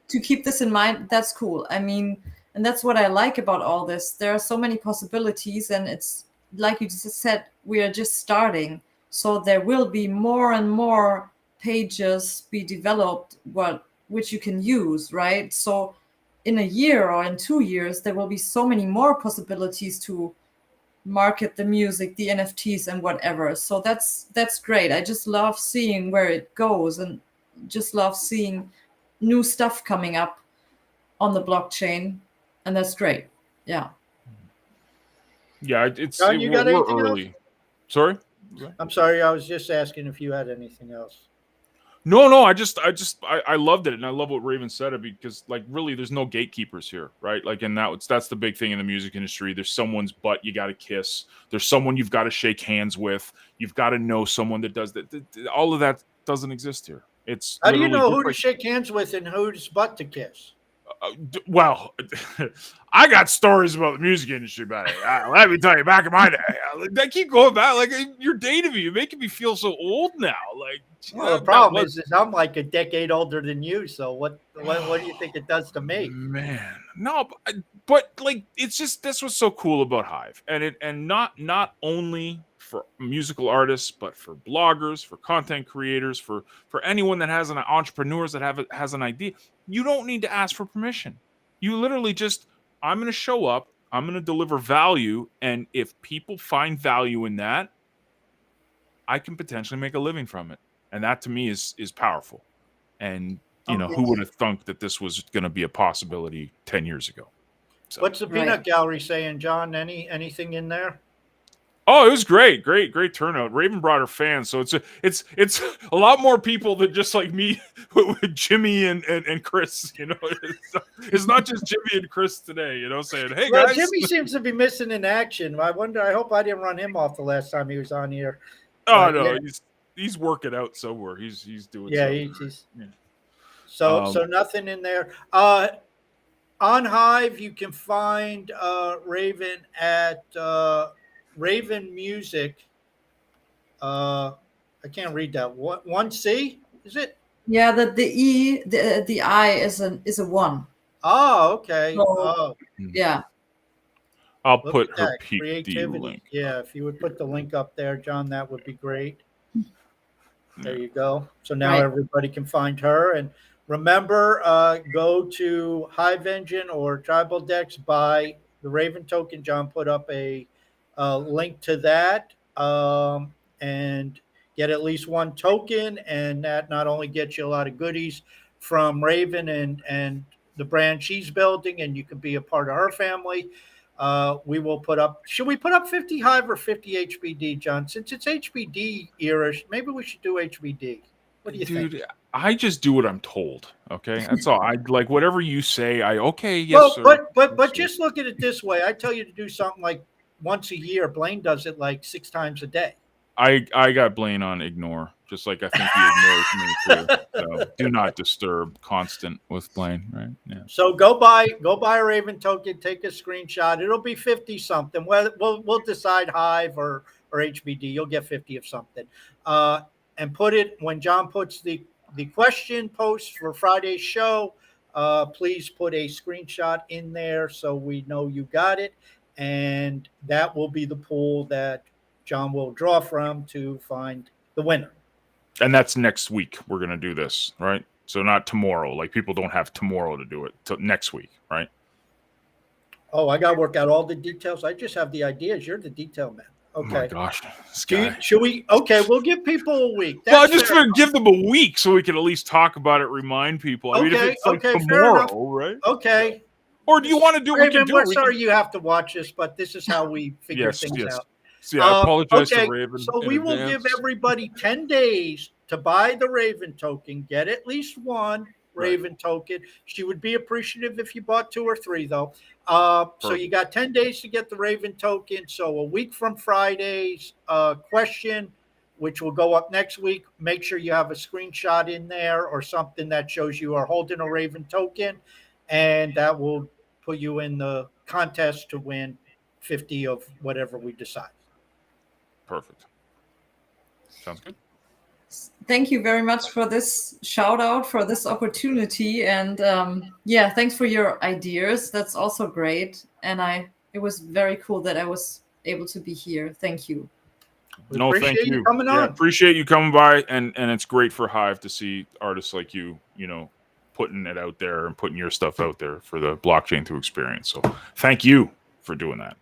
to keep this in mind, that's cool. I mean, and that's what I like about all this. There are so many possibilities, and it's like you just said, we are just starting. So there will be more and more pages be developed, which you can use, right? So in a year or in 2 years, there will be so many more possibilities to market the music, the NFTs and whatever. So that's great. I just love seeing where it goes, and just love seeing new stuff coming up on the blockchain. And that's great. Yeah. Yeah, John, you got anything early. Else? Sorry? I'm sorry, I was just asking if you had anything else. No, I loved it, and I love what Raven said, because like really there's no gatekeepers here, right? Like, and that's the big thing in the music industry. There's someone's butt you got to kiss. There's someone you've got to shake hands with. You've got to know someone that does that. All of that doesn't exist here. It's how do you know who to shake hands with and whose butt to kiss? Well, I got stories about the music industry, buddy. Let me tell you, back in my day, I keep going back. Like, you're dating me, you're making me feel so old now. Like, well, the problem is I'm like a decade older than you. So what do you think it does to me? Man, no, but like, it's just, this was so cool about Hive, and not only for musical artists, but for bloggers, for content creators, for anyone that has entrepreneurs that has an idea. You don't need to ask for permission. You literally just, I'm going to show up, I'm going to deliver value, and if people find value in that, I can potentially make a living from it. And that to me is powerful. And who would have thunk that this was going to be a possibility 10 years ago? So. What's the peanut gallery saying, John? Anything in there? Oh, it was great turnout. Raven brought her fans, so it's a lot more people than just like me with Jimmy and Chris. It's not just Jimmy and Chris today. Saying, hey guys. Jimmy seems to be missing in action. I hope I didn't run him off the last time he was on here. Oh no, yeah. He's working out somewhere. He's doing. Yeah, So nothing in there. On Hive, you can find Raven at. Raven Music. I can't read that. What 1C is it? Yeah, the I is a 1. Oh, okay. So, yeah. I'll put her PD link. Yeah, if you would put the link up there, John, that would be great. There you go. So now everybody can find her. And remember, go to Hive Engine or Tribal Dex, buy the Raven token. John put up a link to that, and get at least one token, and that not only gets you a lot of goodies from Raven and the brand she's building, and you can be a part of her family. We will put up, should we put up 50 Hive or 50 HBD, John? Since it's HBD era, maybe we should do HBD. What do you think? Dude, I just do what I'm told. Okay, that's all. I like whatever you say. Yes, sir. But just look at it this way. I tell you to do something like once a year. Blaine does it like 6 times a day. I got Blaine on ignore, just like I think he ignores me too. So do not disturb, constant with Blaine, right? Yeah. So go buy a Raven token, take a screenshot. It'll be 50 something. We'll decide Hive or HBD. You'll get 50 of something. And put it when John puts the question post for Friday's show. Please put a screenshot in there so we know you got it. And that will be the pool that John will draw from to find the winner. And that's next week. We're going to do this, right? So not tomorrow. Like, people don't have tomorrow to do it. Till next week, right? Oh, I got to work out all the details. I just have the ideas. You're the detail man. Okay. Oh my gosh. Should we? Okay, we'll give people a week. Well, I just want to give them a week so we can at least talk about it, remind people. I mean, if it's like tomorrow, right? Okay. Or do you want to do? We can Raven, do we're it. We sorry can, you have to watch this, but this is how we figure yes, things yes. out. So yeah, I apologize to Okay, Raven. so in we will give advance. everybody 10 days to buy the Raven token, get at least one Right. Raven token. She would be appreciative if you bought 2 or 3, though. So you got 10 days to get the Raven token. So a week from Friday's question, which will go up next week, make sure you have a screenshot in there or something that shows you are holding a Raven token, and that will put you in the contest to win 50 of whatever we decide. Perfect. Sounds good. Thank you very much for this shout out, for this opportunity, and yeah, thanks for your ideas. That's also great, and it was very cool that I was able to be here. Thank you. We No, appreciate thank you you. coming Yeah, on. appreciate you coming by, and it's great for Hive to see artists like you know, putting it out there and putting your stuff out there for the blockchain to experience. So thank you for doing that.